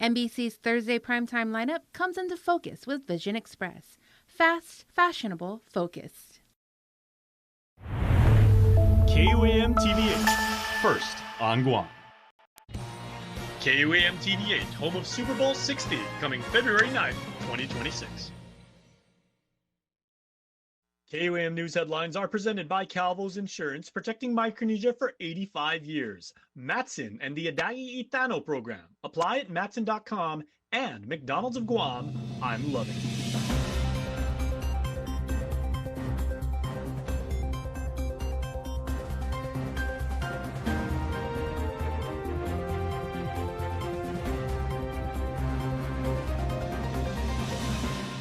NBC's Thursday primetime lineup comes into focus with Vision Express. Fast, fashionable, focused. KUAM TV8, first on Guam. KUAM TV8, home of Super Bowl 60, coming February 9th, 2026. KUAM News headlines are presented by Calvo's Insurance, protecting Micronesia for 85 years. Matson and the Adai Itano program. Apply at matson.com and McDonald's of Guam. I'm loving it.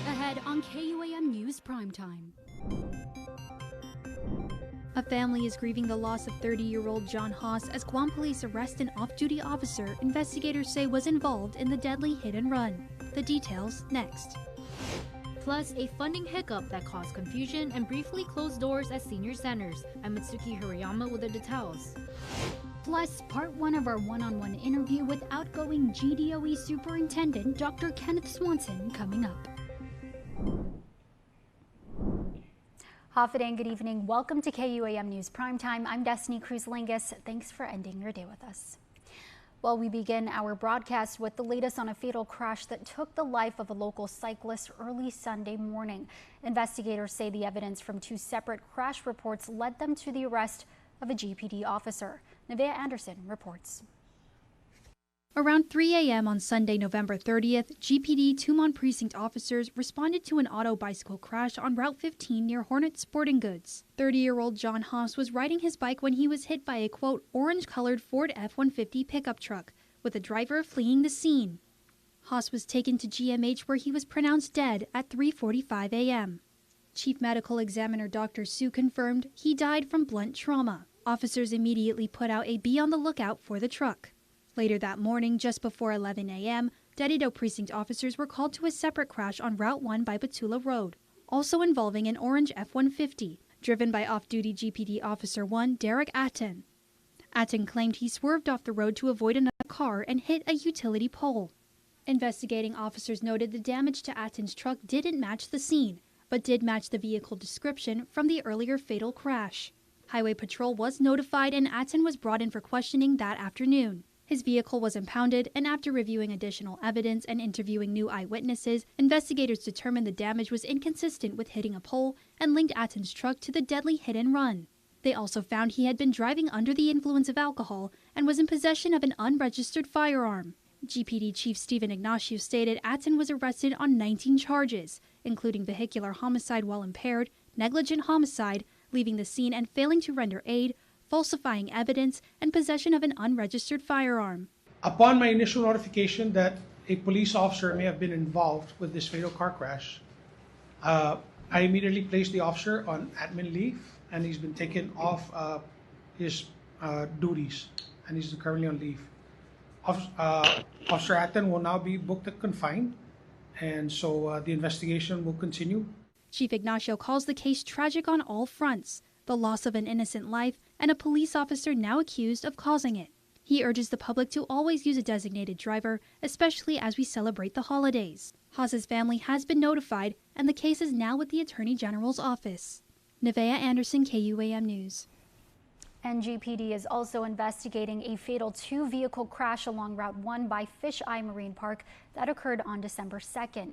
Ahead on KUAM News Primetime. A family is grieving the loss of 30-year-old John Haas as Guam police arrest an off-duty officer investigators say was involved in the deadly hit-and-run. The details next. Plus, a funding hiccup that caused confusion and briefly closed doors at senior centers. I'm Mitsuki Hirayama with the details. Plus, part 1 of our one-on-one interview with outgoing GDOE Superintendent Dr. Kenneth Swanson coming up. Hafa and good evening. Welcome to KUAM News Primetime. I'm Destiny Cruz-Lingus. Thanks for ending your day with us. Well, we begin our broadcast with the latest on a fatal crash that took the life of a local cyclist early Sunday morning. Investigators say the evidence from 2 separate crash reports led them to the arrest of a GPD officer. Nevaeh Anderson reports. Around 3 a.m. on Sunday, November 30th, GPD Tumon Precinct officers responded to an auto bicycle crash on Route 15 near Hornet Sporting Goods. 30-year-old John Haas was riding his bike when he was hit by a, quote, orange-colored Ford F-150 pickup truck, with the driver fleeing the scene. Haas was taken to GMH where he was pronounced dead at 3:45 a.m. Chief Medical Examiner Dr. Su confirmed he died from blunt trauma. Officers immediately put out a be on the lookout for the truck. Later that morning, just before 11 a.m., Dedido Precinct officers were called to a separate crash on Route 1 by Batula Road, also involving an orange F-150, driven by off-duty GPD Officer 1 Derek Atten. Atten claimed he swerved off the road to avoid another car and hit a utility pole. Investigating officers noted the damage to Atten's truck didn't match the scene, but did match the vehicle description from the earlier fatal crash. Highway Patrol was notified and Atten was brought in for questioning that afternoon. His vehicle was impounded, and after reviewing additional evidence and interviewing new eyewitnesses, investigators determined the damage was inconsistent with hitting a pole and linked Atten's truck to the deadly hit-and-run. They also found he had been driving under the influence of alcohol and was in possession of an unregistered firearm. GPD Chief Stephen Ignacio stated Atten was arrested on 19 charges, including vehicular homicide while impaired, negligent homicide, leaving the scene and failing to render aid, falsifying evidence, and possession of an unregistered firearm. Upon my initial notification that a police officer may have been involved with this fatal car crash, I immediately placed the officer on admin leave, and he's been taken off his duties, and he's currently on leave. Officer Atten will now be booked at confined, and so the investigation will continue. Chief Ignacio calls the case tragic on all fronts, the loss of an innocent life, and a police officer now accused of causing it. He urges the public to always use a designated driver, especially as we celebrate the holidays. Haas's family has been notified, and the case is now with the Attorney General's office. Nevaeh Anderson, KUAM News. NGPD is also investigating a fatal 2-vehicle crash along Route 1 by Fish Eye Marine Park that occurred on December 2nd.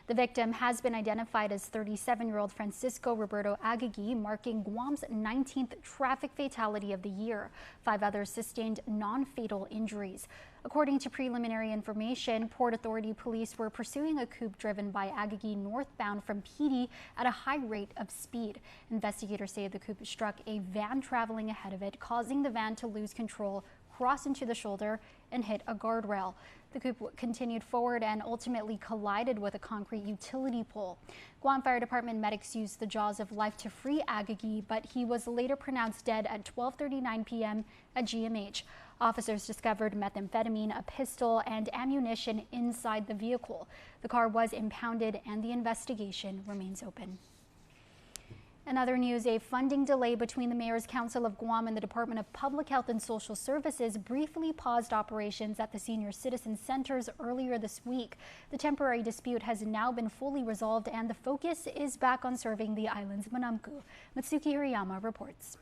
The victim has been identified as 37-year-old Francisco Roberto Agagi, marking Guam's 19th traffic fatality of the year. 5 others sustained non-fatal injuries. According to preliminary information, Port Authority police were pursuing a coupe driven by Agagi northbound from PD at a high rate of speed. Investigators say the coupe struck a van traveling ahead of it, causing the van to lose control, cross into the shoulder, and hit a guardrail. The coupe continued forward and ultimately collided with a concrete utility pole. Guam Fire Department medics used the jaws of life to free Agagi, but he was later pronounced dead at 12:39 p.m. at GMH. Officers discovered methamphetamine, a pistol, and ammunition inside the vehicle. The car was impounded and the investigation remains open. In other news, a funding delay between the Mayor's Council of Guam and the Department of Public Health and Social Services briefly paused operations at the senior citizen centers earlier this week. The temporary dispute has now been fully resolved and the focus is back on serving the island's Manamku. Matsuki Hirayama reports.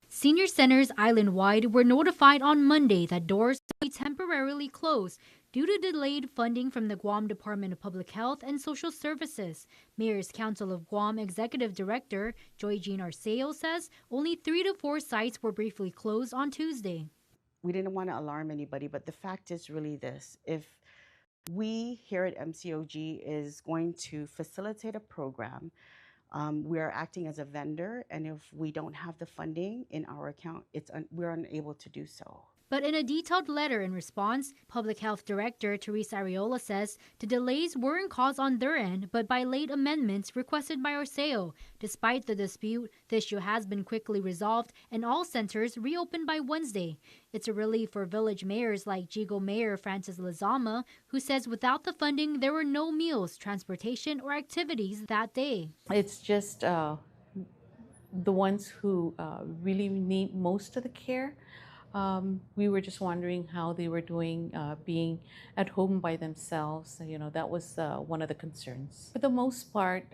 Senior centers island-wide were notified on Monday that doors will be temporarily closed due to delayed funding from the Guam Department of Public Health and Social Services. Mayor's Council of Guam Executive Director Joy Jean Arceo says only 3 to 4 sites were briefly closed on Tuesday. We didn't want to alarm anybody, but the fact is really this. If we here at MCOG is going to facilitate a program, we are acting as a vendor, and if we don't have the funding in our account, we're unable to do so. But in a detailed letter in response, Public Health Director Teresa Arreola says the delays weren't caused on their end, but by late amendments requested by Arceo. Despite the dispute, the issue has been quickly resolved and all centers reopened by Wednesday. It's a relief for village mayors like Jigo Mayor Francis Lazama, who says without the funding, there were no meals, transportation, or activities that day. It's just the ones who really need most of the care. We were just wondering how they were doing being at home by themselves. You know, that was one of the concerns. For the most part,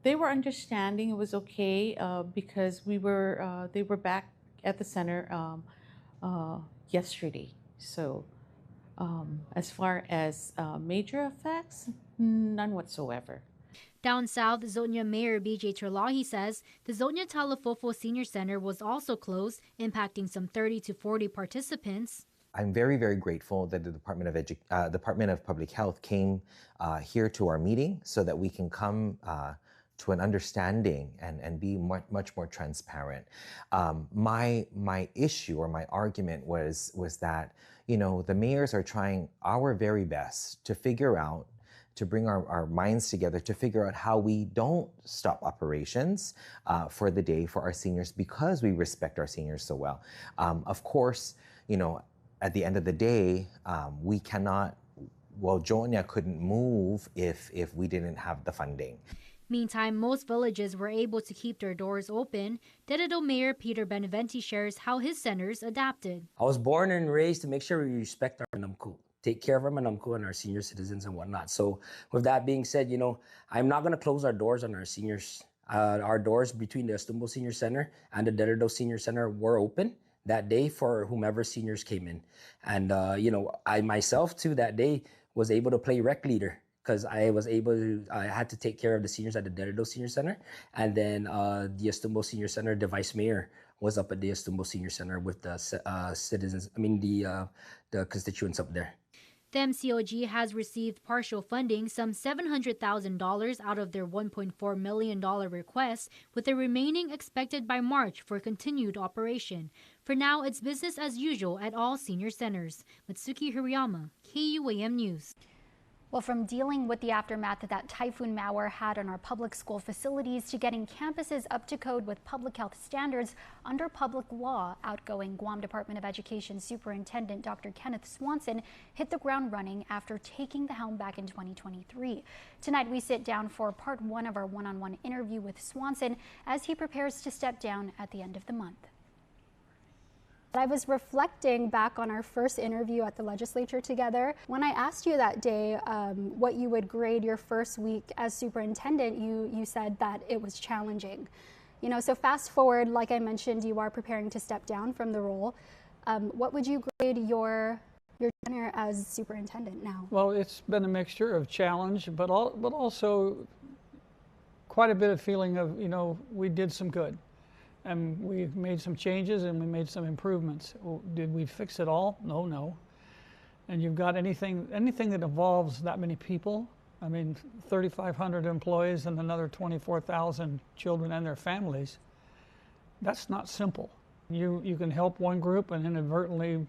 they were understanding. It was okay because they were back at the center yesterday. So as far as major effects, none whatsoever. Down south, Zonya Mayor BJ Terlahi says the Zonya Talafofo Senior Center was also closed, impacting some 30 to 40 participants. I'm very, very grateful that the Department of Public Health came here to our meeting so that we can come to an understanding and be much more transparent. My issue or my argument was that, you know, the mayors are trying our very best to figure out, to bring our minds together to figure out how we don't stop operations for the day for our seniors because we respect our seniors so well. Of course, you know, at the end of the day, we cannot, well, Jonya couldn't move if we didn't have the funding. Meantime, most villages were able to keep their doors open. Dededo Mayor Peter Beneventi shares how his centers adapted. I was born and raised to make sure we respect our Manamku, take care of our Manamku and our senior citizens and whatnot. So with that being said, you know, I'm not going to close our doors on our seniors. Our doors between the Estumbo Senior Center and the Dededo Senior Center were open that day for whomever seniors came in. And, you know, I myself too that day was able to play rec leader because I had to take care of the seniors at the Dededo Senior Center. And then the Estumbo Senior Center, the vice mayor, was up at the Estumbo Senior Center with the citizens, the constituents up there. The MCOG has received partial funding, some $700,000 out of their $1.4 million request, with the remaining expected by March for continued operation. For now, it's business as usual at all senior centers. Matsuki Hirayama, KUAM News. Well, from dealing with the aftermath that Typhoon Mauer had on our public school facilities to getting campuses up to code with public health standards under public law, outgoing Guam Department of Education Superintendent Dr. Kenneth Swanson hit the ground running after taking the helm back in 2023. Tonight, we sit down for part 1 of our one-on-one interview with Swanson as he prepares to step down at the end of the month. I was reflecting back on our first interview at the legislature together. When I asked you that day what you would grade your first week as superintendent, you said that it was challenging. You know, so fast forward, like I mentioned, you are preparing to step down from the role. What would you grade your tenure as superintendent now? Well, it's been a mixture of challenge, but also quite a bit of feeling of, you know, we did some good. And we've made some changes and we made some improvements. Did we fix it all? No. And you've got anything that involves that many people, I mean, 3,500 employees and another 24,000 children and their families, that's not simple. You can help one group and inadvertently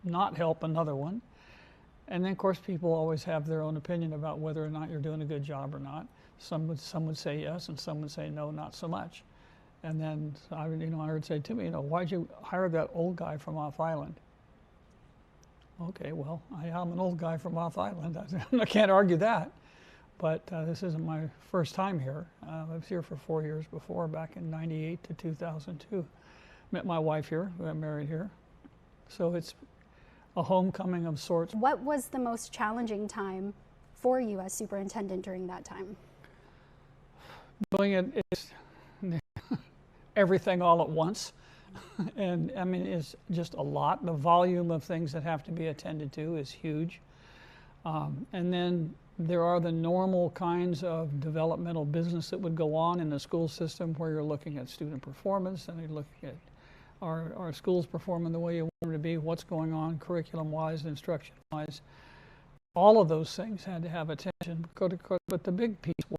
not help another one. And then, of course, people always have their own opinion about whether or not you're doing a good job or not. Some would say yes, and some would say no, not so much. And then I would say to me, why'd you hire that old guy from off island? Okay, well, I am an old guy from off island. I can't argue that. but this isn't my first time here. I was here for 4 years before, back in '98 to 2002. Met my wife here, who I married here. So it's a homecoming of sorts. What was the most challenging time for you as superintendent during that time? Doing it is everything all at once. And I mean, it's just a lot. The volume of things that have to be attended to is huge. And then there are the normal kinds of developmental business that would go on in the school system, where you're looking at student performance and you're looking at our schools performing the way you want them to be, what's going on curriculum-wise and instruction-wise. All of those things had to have attention. But the big piece was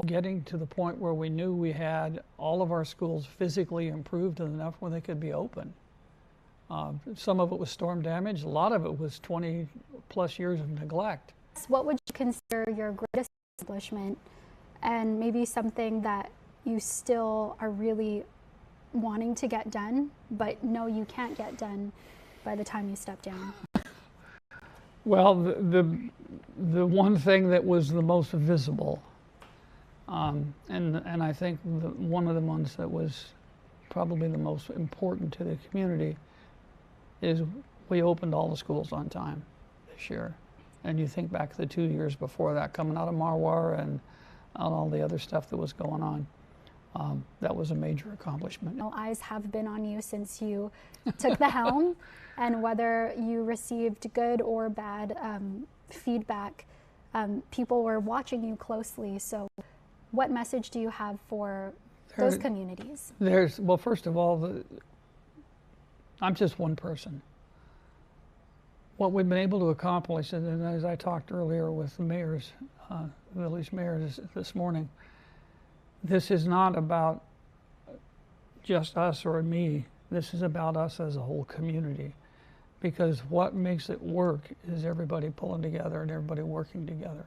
getting to the point where we knew we had all of our schools physically improved enough where they could be open. Some of it was storm damage. A lot of it was 20 plus years of neglect. What would you consider your greatest accomplishment, and maybe something that you still are really wanting to get done, but know you can't get done by the time you step down? Well, the one thing that was the most visible, and I think one of the ones that was probably the most important to the community, is we opened all the schools on time this year. And you think back to the 2 years before that, coming out of Marwar and all the other stuff that was going on. That was a major accomplishment. All eyes have been on you since you took the helm, and whether you received good or bad feedback, people were watching you closely. So what message do you have for those communities? Well, first of all, I'm just one person. What we've been able to accomplish, and as I talked earlier with the mayors, village mayors this morning, this is not about just us or me. This is about us as a whole community. Because what makes it work is everybody pulling together and everybody working together.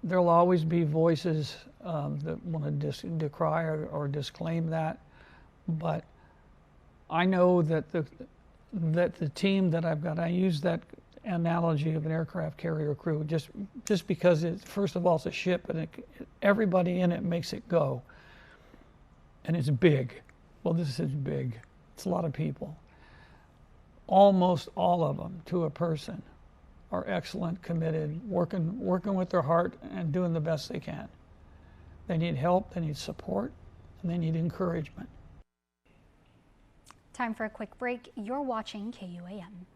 There'll always be voices that want to decry or disclaim that, but I know that the team that I've got, I use that analogy of an aircraft carrier crew just because first of all it's a ship, and everybody in it makes it go, and it's big. Well, this is big. It's a lot of people. Almost all of them, to a person, are excellent, committed, working with their heart and doing the best they can. They need help, they need support, and they need encouragement. Time for a quick break. You're watching KUAM.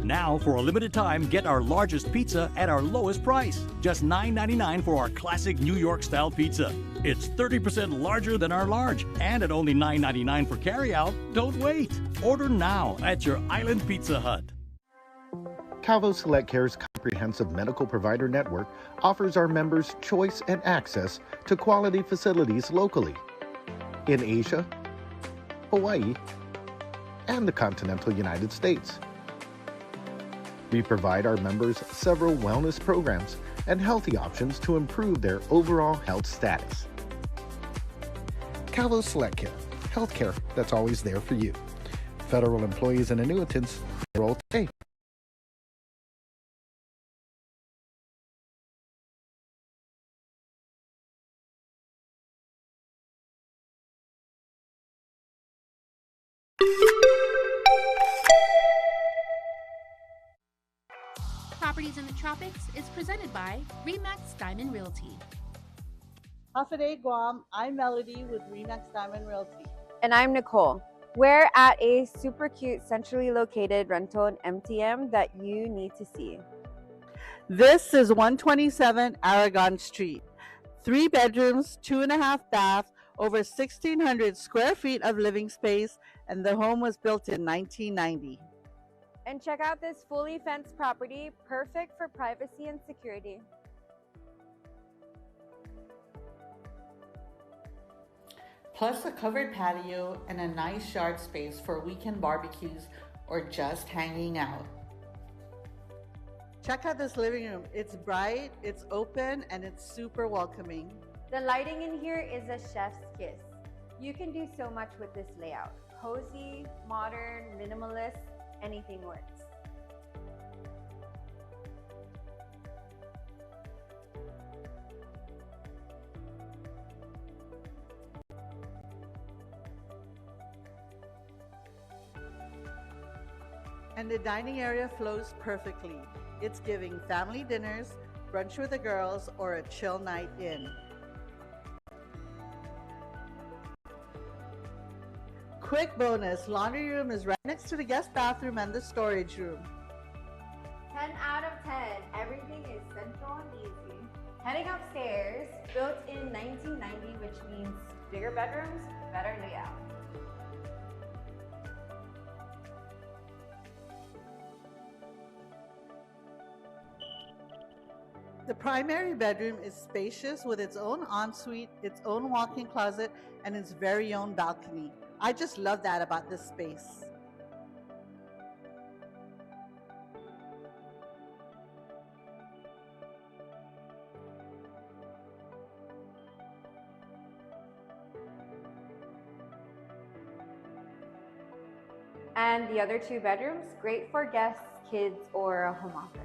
Now, for a limited time, get our largest pizza at our lowest price. Just $9.99 for our classic New York-style pizza. It's 30% larger than our large, and at only $9.99 for carryout. Don't wait. Order now at your Island Pizza Hut. Calvo Select Care's comprehensive medical provider network offers our members choice and access to quality facilities locally in Asia, Hawaii, and the continental United States. We provide our members several wellness programs and healthy options to improve their overall health status. Calvo Select Care, healthcare that's always there for you. Federal employees and annuitants enroll today. Properties in the Tropics is presented by RE/MAX Diamond Realty. Hafa Guam, I'm Melody with RE/MAX Diamond Realty. And I'm Nicole. We're at a super cute, centrally located rental in MTM that you need to see. This is 127 Aragon Street. 3 bedrooms, 2.5 baths, over 1,600 square feet of living space, and the home was built in 1990. And check out this fully fenced property, perfect for privacy and security. Plus a covered patio and a nice yard space for weekend barbecues or just hanging out. Check out this living room. It's bright, it's open, and it's super welcoming. The lighting in here is a chef's kiss. You can do so much with this layout. Cozy, modern, minimalist, anything works. And the dining area flows perfectly. It's giving family dinners, brunch with the girls, or a chill night in. Quick bonus, laundry room is right next to the guest bathroom and the storage room. 10 out of 10. Everything is central and easy. Heading upstairs, built in 1990, which means bigger bedrooms, better layout. The primary bedroom is spacious with its own ensuite, its own walk-in closet, and its very own balcony. I just love that about this space. And the other 2 bedrooms, great for guests, kids, or a home office.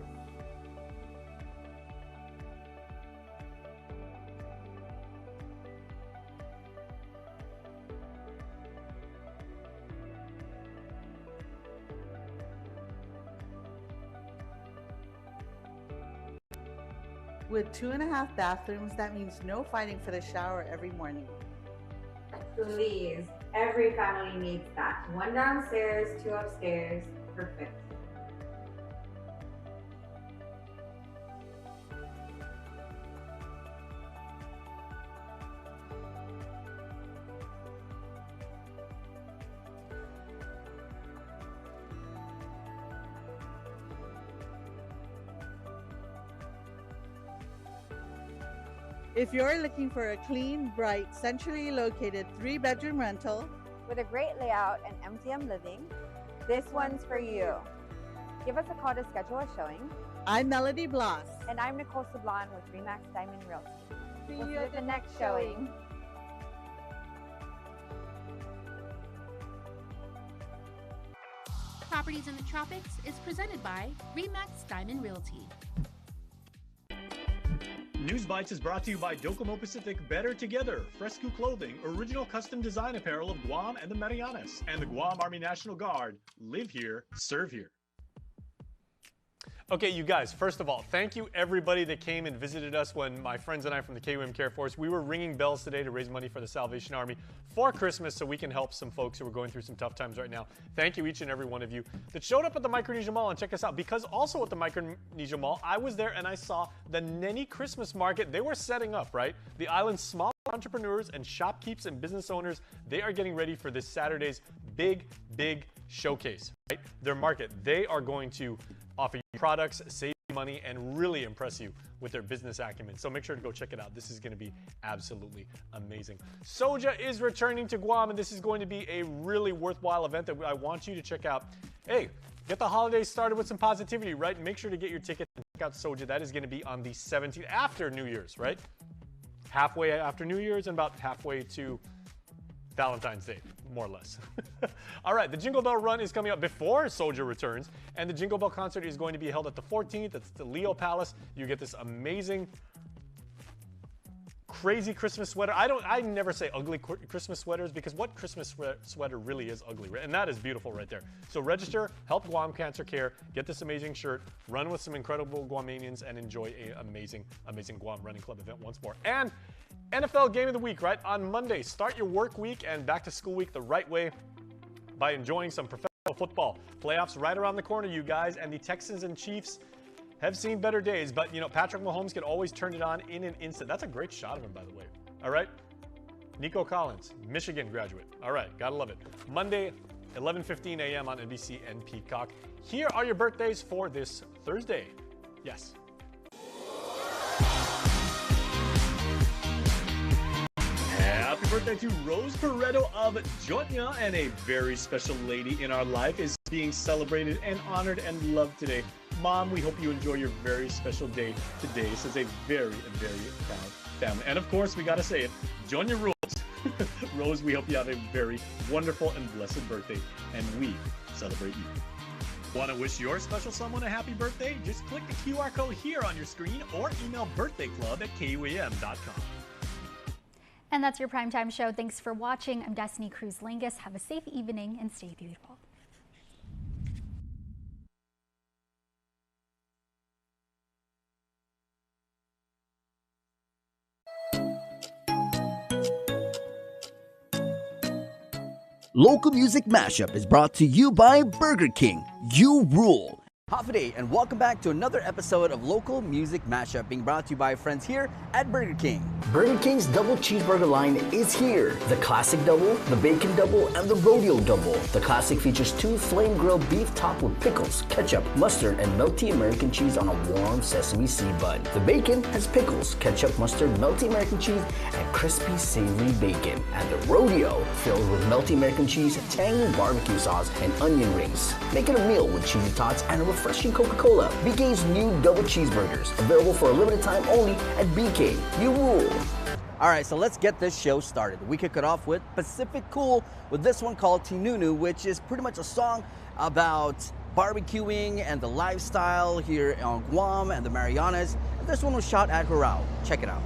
With 2.5 bathrooms, that means no fighting for the shower every morning. Please, every family needs that. 1 downstairs, 2 upstairs, perfect. If you're looking for a clean, bright, centrally located 3-bedroom rental with a great layout and MTM living, this one's for you. Give us a call to schedule a showing. I'm Melody Blas. And I'm Nicole Sablan with RE/MAX Diamond Realty. See you at the next showing. Properties in the Tropics is presented by RE/MAX Diamond Realty. News Bites is brought to you by Docomo Pacific Better Together, Fresco Clothing, original custom design apparel of Guam and the Marianas, and the Guam Army National Guard. Live here, serve here. Okay, you guys, first of all, thank you everybody that came and visited us when my friends and I from the KUAM Care Force, we were ringing bells today to raise money for the Salvation Army for Christmas so we can help some folks who are going through some tough times right now. Thank you each and every one of you that showed up at the Micronesia Mall and check us out. Because also at the Micronesia Mall, I was there and I saw the Nenny Christmas Market. They were setting up, right? The island's small entrepreneurs and shopkeepers and business owners, they are getting ready for this Saturday's big showcase, right? Their market. They are going to offer you products, save you money, and really impress you with their business acumen. So make sure to go check it out. This is going to be absolutely amazing. Soja is returning to Guam, and this is going to be a really worthwhile event that I want you to check out. Hey, get the holidays started with some positivity, right? Make sure to get your ticket and check out Soja. That is going to be on the 17th, after New Year's, right? Halfway after New Year's and about halfway to Valentine's Day, more or less. All right, the Jingle Bell Run is coming up before Soja returns, and the Jingle Bell Concert is going to be held at the 14th. It's the Leo Palace. You get this amazing, crazy Christmas sweater. I never say ugly Christmas sweaters because what Christmas sweater really is ugly, right? And that is beautiful right there. So register, help Guam Cancer Care, get this amazing shirt, run with some incredible Guamanians, and enjoy an amazing Guam Running Club event once more. And NFL Game of the Week, right? On Monday, start your work week and back to school week the right way by enjoying some professional football. Playoffs right around the corner, you guys, and the Texans and Chiefs have seen better days, but you know, Patrick Mahomes can always turn it on in an instant. That's a great shot of him, by the way. All right? Nico Collins, Michigan graduate. All right, gotta love it. Monday, 11:15 a.m. on NBC and Peacock. Here are your birthdays for this Thursday. Yes. Happy birthday to Rose Pareto of Jonya, and a very special lady in our life is being celebrated and honored and loved today. Mom, we hope you enjoy your very special day today. This is a very proud family. And of course, we gotta say it, Jonya rules. Rose, we hope you have a very wonderful and blessed birthday, and we celebrate you. Want to wish your special someone a happy birthday? Just click the QR code here on your screen or email birthdayclub@kuam.com. And that's your primetime show. Thanks for watching. I'm Destiny Cruz-Lingus. Have a safe evening and stay beautiful. Local Music Mashup is brought to you by Burger King. You rule. Hafa Adai, and welcome back to another episode of Local Music Mashup, being brought to you by friends here at Burger King. Burger King's double cheeseburger line is here. The classic double, the bacon double, and the rodeo double. The classic features 2 flame grilled beef topped with pickles, ketchup, mustard, and melty American cheese on a warm sesame seed bun. The bacon has pickles, ketchup, mustard, melty American cheese, and crispy savory bacon. And the rodeo filled with melty American cheese, tangy barbecue sauce, and onion rings. Make it a meal with cheesy tots and a refreshing Coca-Cola. BK's new double cheeseburgers, available for a limited time only at BK. You rule. All right, so let's get this show started. We kick it off with Pacific Cool with this one called Tinunu, which is pretty much a song about barbecuing and the lifestyle here on Guam and the Marianas. And this one was shot at Hurao. Check it out.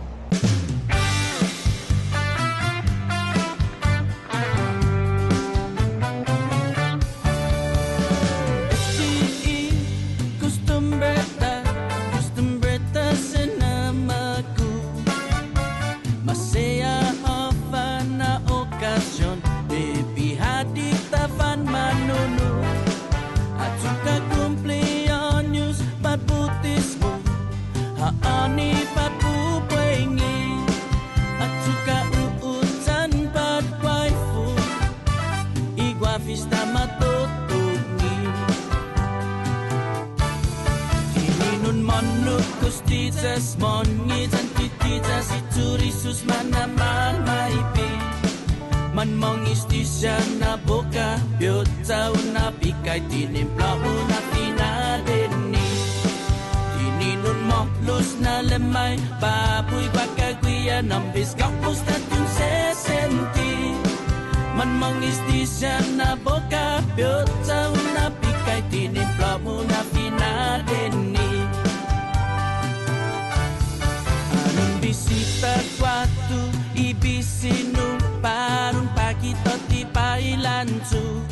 Jesus mongi dan kita si turisus mana maipi man mongis di sana boca biota una pikai tinimpla una finadeni tininun moklus na lemay baboy bakagwiya nambis kapus tatun sesenti man mongis di sana boca biota una pikai tinimpla una finadeni. Bisita kwatu ibisinu parun pagi toti pailantu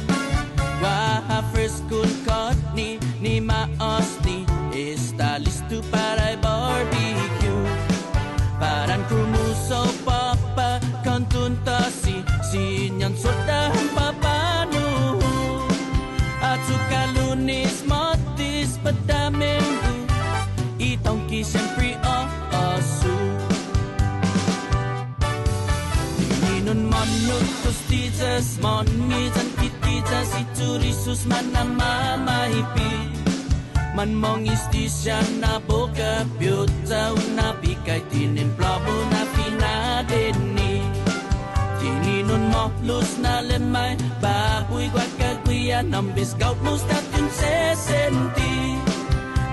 wa first kun kot ni maos ni listo para el barbecue. Parang krumuso papa kantunta si sinyan sodahan papanu. At suka Lunes, Martes, pada Minggu, itong siyempre asu. Ninon manut tostitas monitan kititas iturisus manamamahipi. Man mong istisya na boka piota una pikay tinimplobo na finadeni. Tininon mo lus na lemay baboy kwat kagwian nambis gaut mustatun sesenti.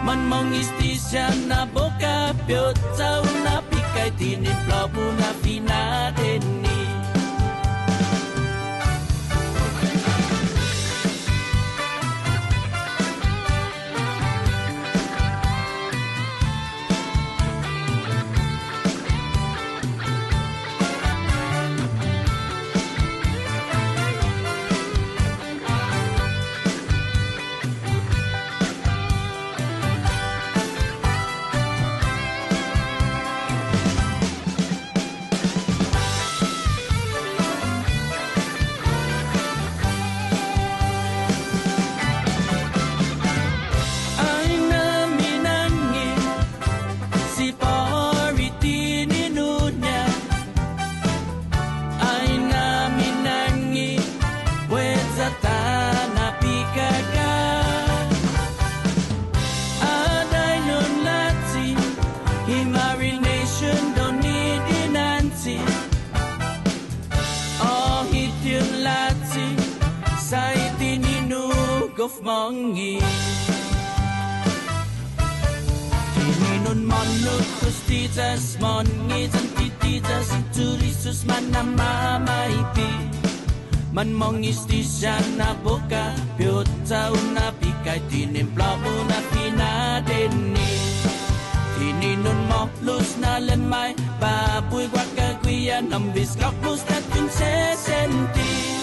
Man mong istisya na boka piota una pikay tinimplobo na finadeni. Mongi Tininon monut kustitas mongitan tititas iturisus manamamaipi. Man mongistisya na boka piota una pikay tinimplobo na finadeni. Tininon mo lus na lemay baboy wakagwian nambis kakmus tatun sesenti.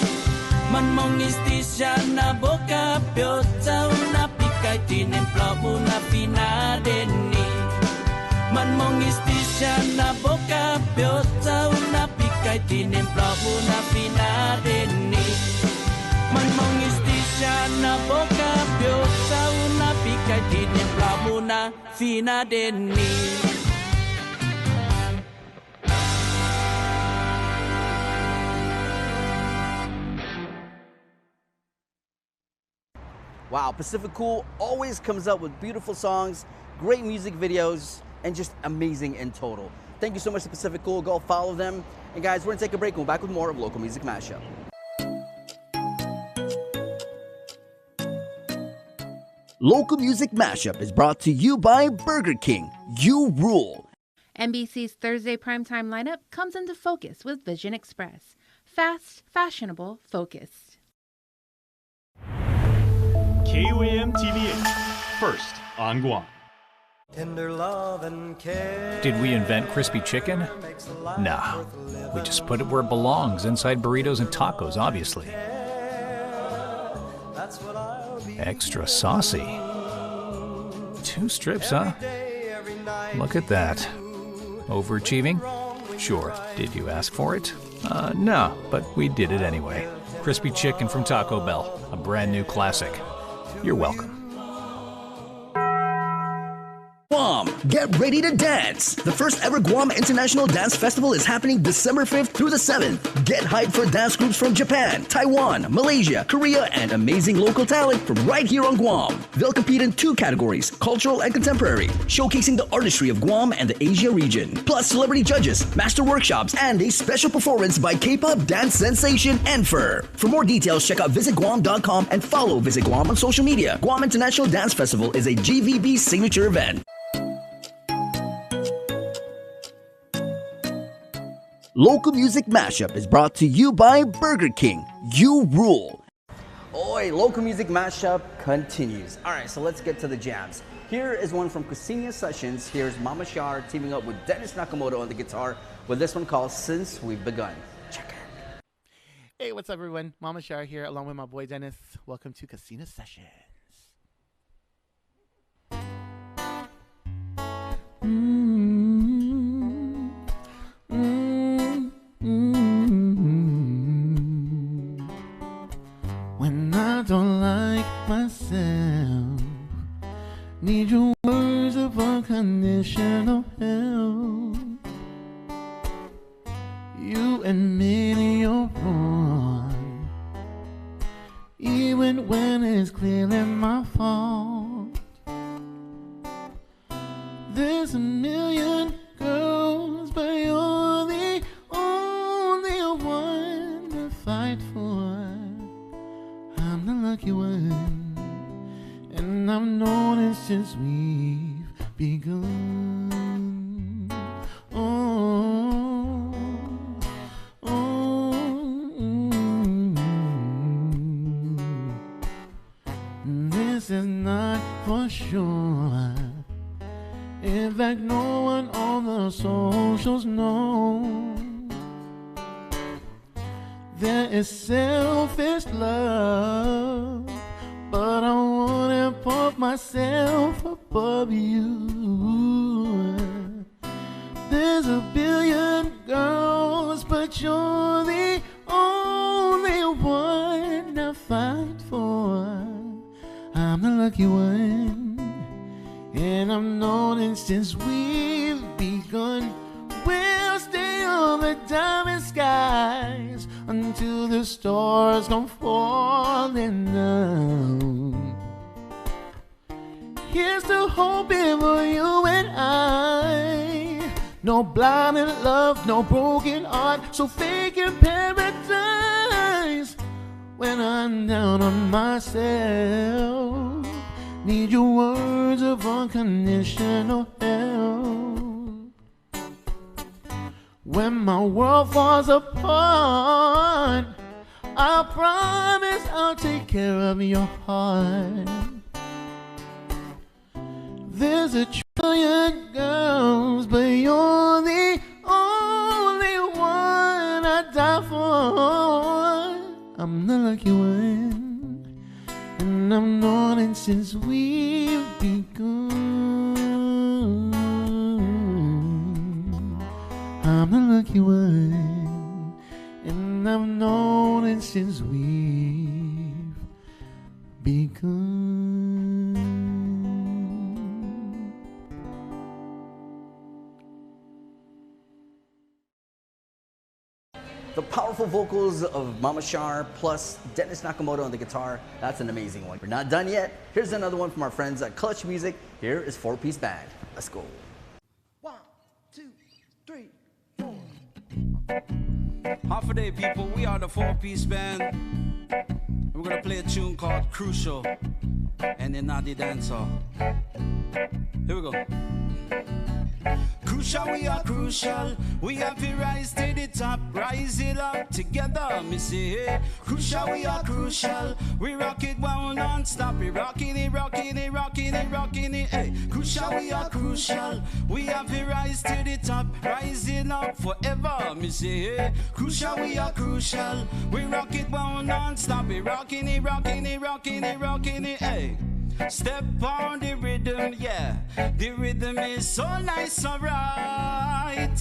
Man mong istisya na boka piota una pikay tinimplobo na finadeni. Man mong istisya na boka piota una pikay tinimplobo na finadeni. Man mong istisya na boka piota una pikay tinimplobo na finadeni. Wow, Pacific Cool always comes up with beautiful songs, great music videos, and just amazing in total. Thank you so much to Pacific Cool. Go follow them. And guys, we're going to take a break. We'll be back with more of Local Music Mashup. Local Music Mashup is brought to you by Burger King. You rule. NBC's Thursday primetime lineup comes into focus with Vision Express. Fast, fashionable, focused. KUAM TV8, first on Guam. Tender love and care. Did we invent crispy chicken? Nah, we just put it where it belongs, inside burritos and tacos, obviously. Extra saucy. 2 strips, huh? Look at that. Overachieving? Sure. Did you ask for it? No, but we did it anyway. Crispy chicken from Taco Bell, a brand new classic. You're welcome. Guam, get ready to dance! The first ever Guam International Dance Festival is happening December 5th through the 7th. Get hyped for dance groups from Japan, Taiwan, Malaysia, Korea, and amazing local talent from right here on Guam. They'll compete in 2 categories, cultural and contemporary, showcasing the artistry of Guam and the Asia region. Plus celebrity judges, master workshops, and a special performance by K-pop dance sensation Enfer. For more details, check out visitguam.com and follow Visit Guam on social media. Guam International Dance Festival is a GVB signature event. Local Music Mashup is brought to you by Burger King. You rule. Oi, Local Music Mashup continues. All right, so let's get to the jams. Here is one from Kusina Sessions. Here's Mama Shar teaming up with Dennis Nakamoto on the guitar with this one called Since We've Begun. Check it. Hey, what's up, everyone? Mama Shar here, along with my boy Dennis. Welcome to Kusina Sessions. unconditional help. You admit you're wrong, even when it's clearly my fault. There's a million girls, but you're the only one to fight for. I'm the lucky one, and I've known it since we've begun. Oh, oh, this is not for sure. In fact, no one on the socials knows. There is selfish love, but I wanna put myself above you. There's a billion girls, but you're the only one I fight for. I'm the lucky one, and I've known it since we've begun. We'll stay on the diamond skies until the stars come falling down. Here's to hoping for you and I. No blinded love, no broken heart, so fake in paradise. When I'm down on myself, need your words of unconditional help. When my world falls apart, I promise I'll take care of your heart. There's a trillion girls, but you're the only one I die for. I'm the lucky one, and I've known it since we've begun. I'm the lucky one, and I've known it since we've begun. The powerful vocals of Mama Shar plus Dennis Nakamoto on the guitar. That's an amazing one. We're not done yet. Here's another one from our friends at Clutch Music. Here is 4-Piece Band. Let's go. 1, 2, 3, 4. Half a day, people. We are the 4-Piece Band. We're gonna play a tune called Crucial and the Naughty Dancer. Here we go. Crucial, we are crucial. We have to rise to the top, rise it up together, me say. Crucial, we are crucial. We rock it well non-stop. We rocking it, rocking it, rocking it, rocking it. Hey, crucial, we are crucial. We have to rise to the top, rising up forever, me say. Crucial, we are crucial. We rock it well non-stop. We rocking it, rocking it, rocking it, rocking it. Hey. Step on the rhythm, yeah. The rhythm is so nice, so right.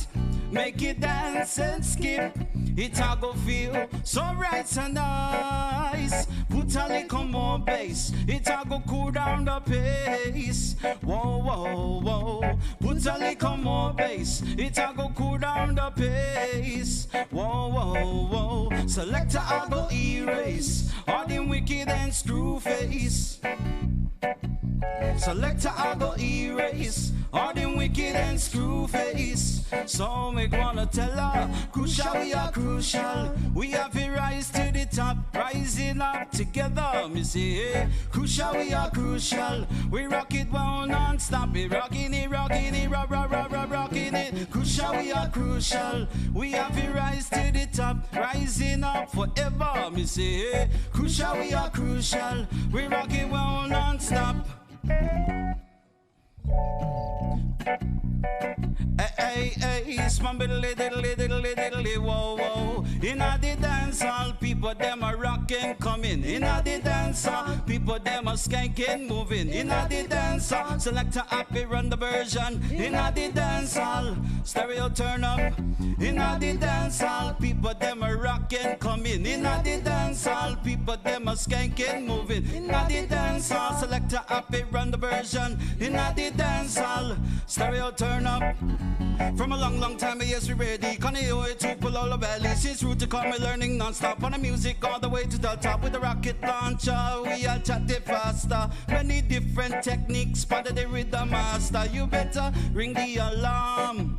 Make it dance and skip. It a go feel so right so nice. Put a little more bass. It a go cool down the pace. Whoa, whoa, whoa. Put a little more bass. It a go cool down the pace. Whoa, whoa, whoa. Selector a go erase all them wicked and screw face. Selector I go erase all them wicked and screw face. So me gonna tell her, crucial, we are crucial. We have to rise to the top, rising up together. Me say, crucial, we are crucial. We rock it well non-stop. We rocking it, rocking it, rocking it. Crucial, we are crucial. We have to rise to the top, rising up forever. Me say, crucial, we are crucial. We rock it well non-stop. Hey, hey, ace, diddly diddly diddly diddly whoa whoa. Inna the dance hall, people them a rockin' coming. Inna the dance hall, people them a skanking moving. Inna the dance hall, select a happy run the version. Inna the dance hall, stereo turn up. Inna the dance hall, people them a rockin' coming. Inna the dance hall, people them a skanking moving. Inna the dance hall, select a happy run the version. Inna the dance hall, stereo turn up. From a long time, yes, we ready. Can you hear to pull all the belly? Since root to come, we learning non-stop on the music all the way to the top with the rocket launcher. We are chatting faster. Many different techniques, part of the rhythm master. You better ring the alarm.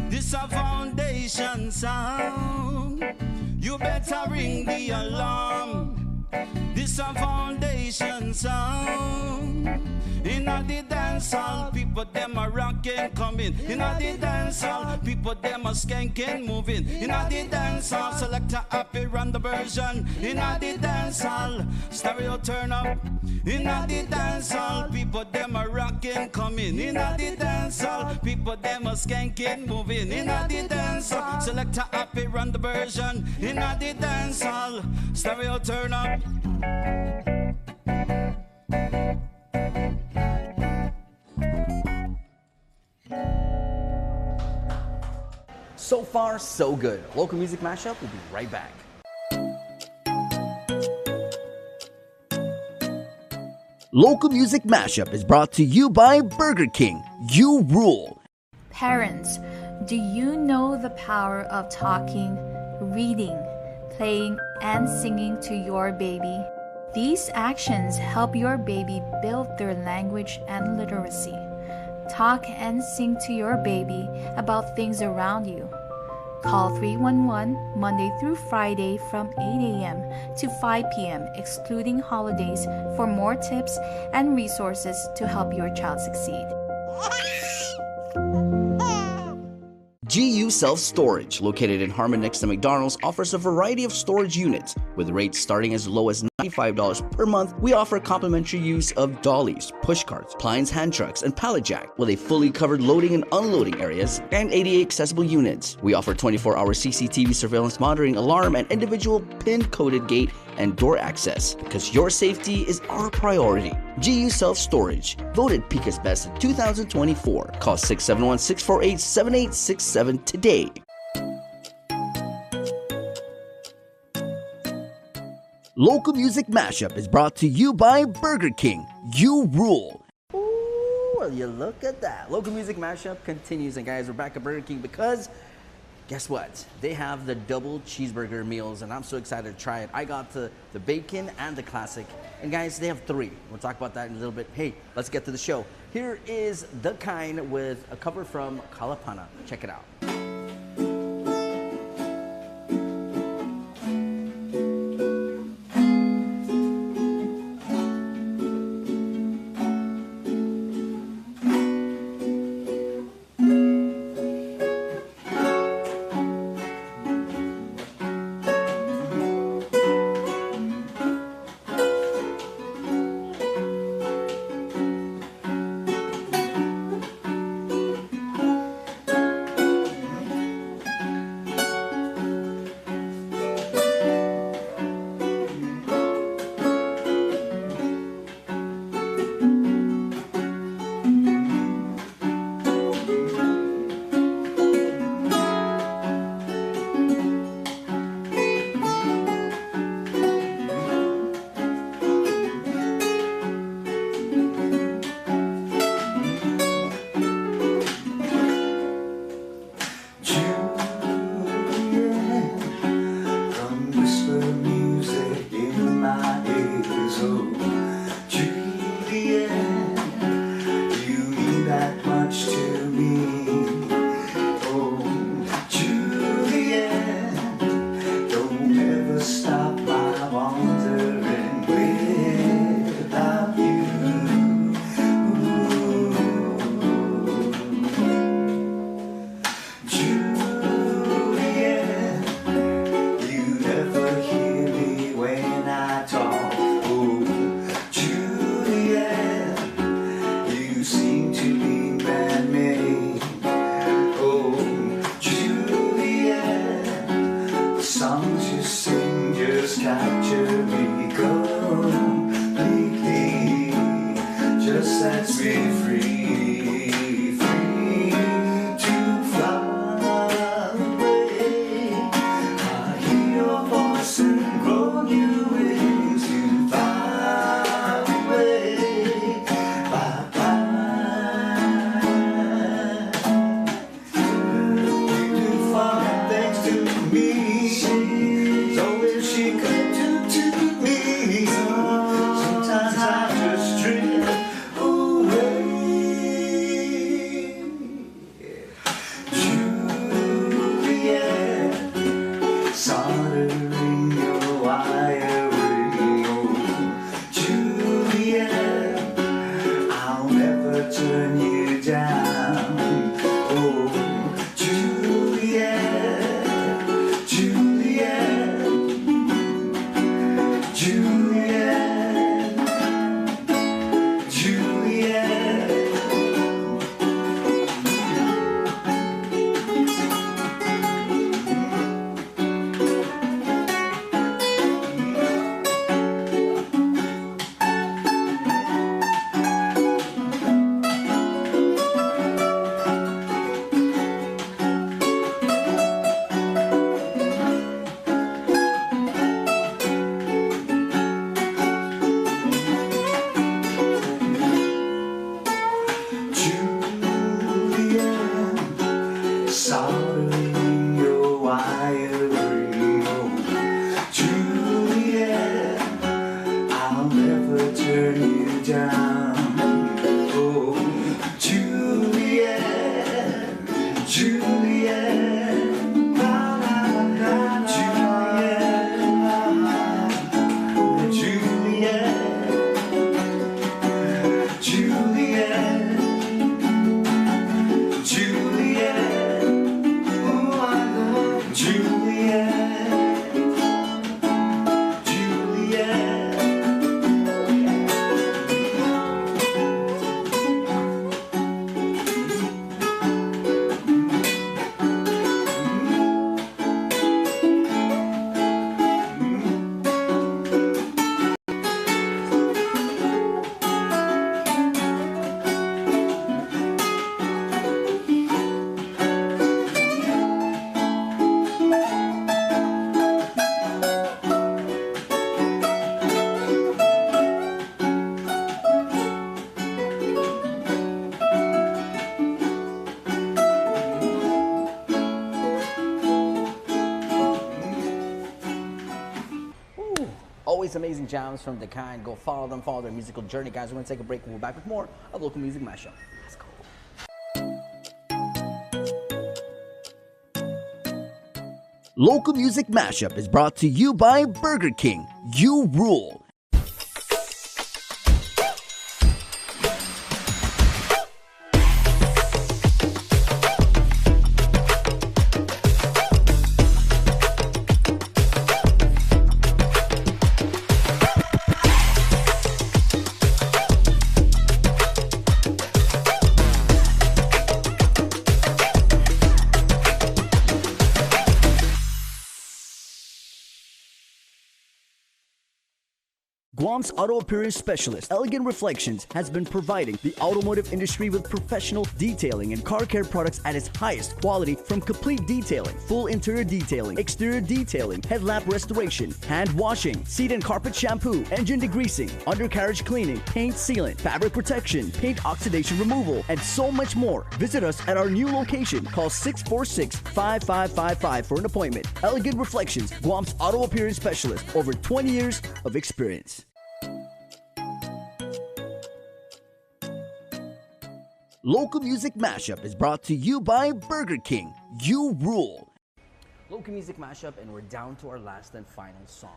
This a foundation sound. You better ring the alarm. This a foundation sound. Inna the dance hall, people them a rockin' coming. Inna the dance hall, people them a skanking moving. Inna the dance hall, select a happy run the version. Inna the dance hall, stereo turn up. Inna the dance hall, people them a rockin' coming. Inna the dance hall, people them a skanking moving. Inna the dance hall, select a happy run the version. Inna the dance hall, stereo turn up. So far, so good. Local music mashup will be right back. Local music mashup is brought to you by Burger King. You rule. Parents, do you know the power of talking, reading, playing, and singing to your baby? These actions help your baby build their language and literacy. Talk and sing to your baby about things around you. Call 311 Monday through Friday from 8 a.m. to 5 p.m. excluding holidays for more tips and resources to help your child succeed. GU Self Storage, located in Harmon next to McDonald's, offers a variety of storage units. With rates starting as low as $95 per month, we offer complimentary use of dollies, push carts, appliance hand trucks, and pallet jack, with a fully covered loading and unloading areas and ADA accessible units. We offer 24-hour CCTV surveillance monitoring, alarm, and individual pin-coded gate and door access, because your safety is our priority. GU Self Storage, voted Pika's Best in 2024. Call 671-648-7867 today. Local Music Mashup is brought to you by Burger King. You rule. Ooh, will you look at that. Local Music Mashup continues, and guys, we're back at Burger King because guess what? They have the double cheeseburger meals, and I'm so excited to try it. I got the bacon and the classic. And guys, they have 3. We'll talk about that in a little bit. Hey, let's get to the show. Here is the kind with a cover from Kalapana. Check it out. always amazing jams from the kind. Go follow them, follow their musical journey. Guys, we're going to take a break. We'll be back with more of Local Music Mashup. Let's go. Local Music Mashup is brought to you by Burger King. You rule. Guam's auto appearance specialist, Elegant Reflections, has been providing the automotive industry with professional detailing and car care products at its highest quality, from complete detailing, full interior detailing, exterior detailing, headlamp restoration, hand washing, seat and carpet shampoo, engine degreasing, undercarriage cleaning, paint sealant, fabric protection, paint oxidation removal, and so much more. Visit us at our new location. Call 646-5555 for an appointment. Elegant Reflections, Guam's auto appearance specialist, over 20 years of experience. Local Music Mashup is brought to you by Burger King. You rule. Local Music Mashup, and we're down to our last and final song.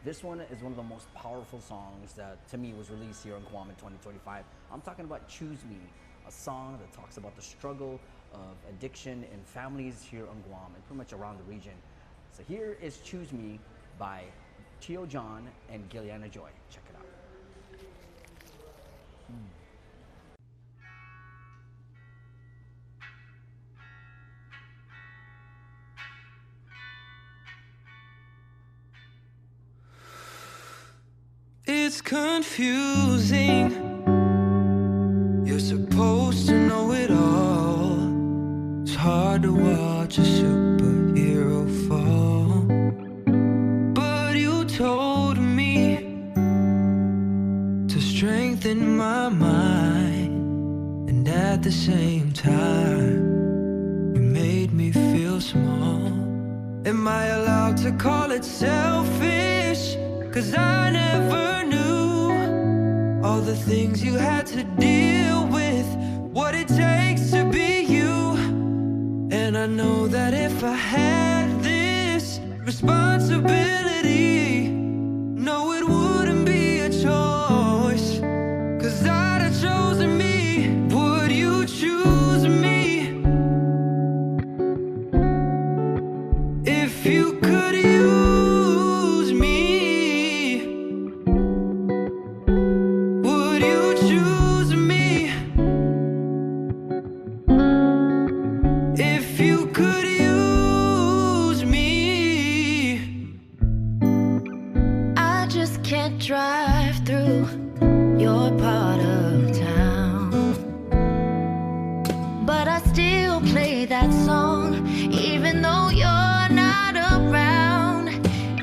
This one is one of the most powerful songs that, to me, was released here in Guam in 2025. I'm talking about Choose Me, a song that talks about the struggle of addiction in families here on Guam and pretty much around the region. So here is Choose Me by Tio John and Gilliana Joy. Check it out. It's confusing. You're supposed to know it all. It's hard to watch a superhero fall. But you told me to strengthen my mind, and at the same time, you made me feel small. Am I allowed to call it selfish? 'Cause I never knew all the things you had to deal with, what it takes to be you. And I know that if I had this responsibility, no, it wouldn't be a choice, 'cause I'd have chosen me. Would you choose me if you could use me? Would you choose me if you could use me? I just can't drive through your part of town, but I still play that song even though you're not around.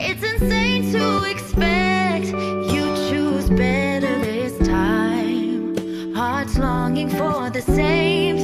It's insane to expect you choose better this time. Hearts longing for the same